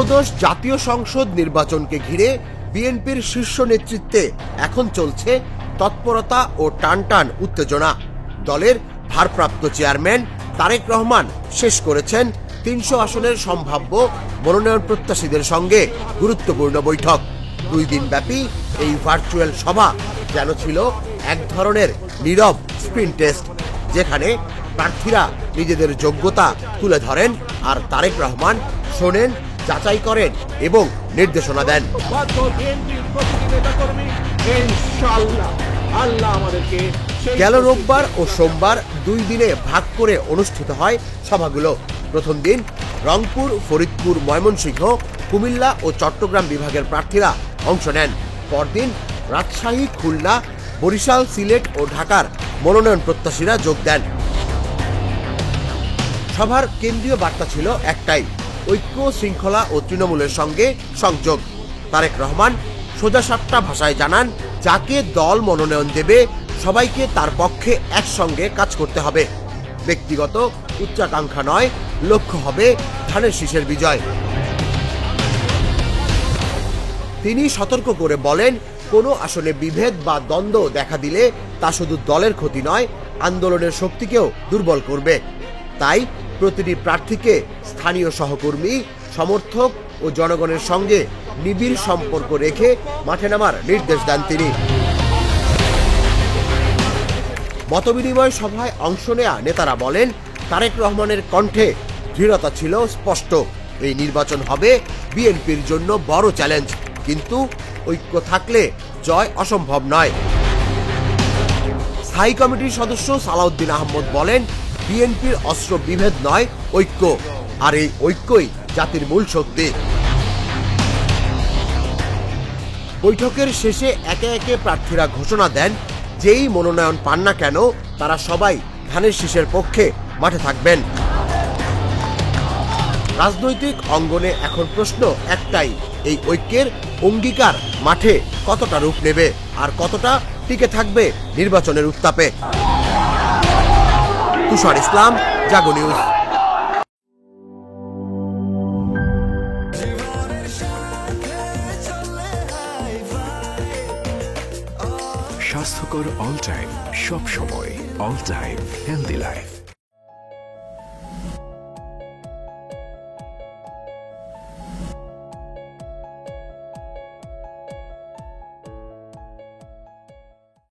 ত্রয়োদশ জাতীয় সংসদ নির্বাচনকে ঘিরে বিএনপির শীর্ষ নেতৃত্বে এখন চলছে তৎপরতা ও টানটান উত্তেজনা। দলের ভারপ্রাপ্ত চেয়ারম্যান তারেক রহমান শেষ করেছেন ৩০০ আসনের সম্ভাব্য মনোনয়ন প্রত্যাশীদের সঙ্গে গুরুত্বপূর্ণ বৈঠক। 2 দিনব্যাপী এই ভার্চুয়াল সভা যেন ছিল এক ধরনের নীরব স্ক্রিন টেস্ট, যেখানে প্রার্থীরা নিজেদের যোগ্যতা তুলে ধরেন আর তারেক রহমান শোনেন, যাচাই করেন এবং নির্দেশনা দেন। গেল রোববার ও সোমবার 2 দিনে ভাগ করে অনুষ্ঠিত হয় সভাগুলো। প্রথম দিন রংপুর, ফরিদপুর, ময়মনসিংহ, কুমিল্লা ও চট্টগ্রাম বিভাগের প্রার্থীরা অংশ নেন। পরদিন রাজশাহী, খুলনা, বরিশাল, সিলেট ও ঢাকার মনোনয়ন প্রত্যাশীরা যোগ দেন। সভার কেন্দ্রীয় বার্তা ছিল একটাই: ঐক্য, শৃঙ্খলা ও তৃণমূলের সঙ্গে সংযোগ। তারেক রহমান সোজাসাপটা ভাষায় জানান, যাকে দল মনোনয়ন দেবে সবাইকে তার পক্ষে একসঙ্গে কাজ করতে হবে। ব্যক্তিগত উচ্চাকাঙ্ক্ষা নয়, লক্ষ্য হবে ধানের শীষের বিজয়। তিনি সতর্ক করে বলেন, কোনো আসনে বিভেদ বা দ্বন্দ্ব দেখা দিলে তা শুধু দলের ক্ষতি নয়, আন্দোলনের শক্তিকেও দুর্বল করবে। তাই প্রতিটি প্রার্থীকে স্থানীয় সহকর্মী, সমর্থক ও জনগণের সঙ্গে নিবিড় সম্পর্ক রেখে মাঠে নামার নির্দেশ দেন তিনি। মতবিনিময় সভায় অংশ নেয়া নেতারা বলেন, তারেক রহমানের কণ্ঠে দৃঢ়তা ছিল স্পষ্ট। এই নির্বাচন হবে বিএনপির জন্য বড় চ্যালেঞ্জ, কিন্তু ঐক্য থাকলে জয় অসম্ভব নয়। স্থায়ী কমিটির সদস্য সালাউদ্দিন আহমদ বলেন, বিএনপির অস্ত্র বিভেদ নয়, ঐক্য, আর এই ঐক্যই জাতির মূল শক্তি। বৈঠকের শেষে একে একে প্রার্থীরা ঘোষণা দেন, যেই মনোনয়ন পান না কেন তারা সবাই ধানের শীষের পক্ষে মাঠে থাকবেন। রাজনৈতিক অঙ্গনে এখন প্রশ্ন একটাই: এই ঐক্যের অঙ্গীকার মাঠে কতটা রূপ নেবে আর কতটা টিকে থাকবে নির্বাচনের উত্তাপে। তুষার ইসলাম, জাগো নিউজ। স্বাস্থ্যকর অল টাইম, সব সময় অল টাইম হেলদি লাইফ।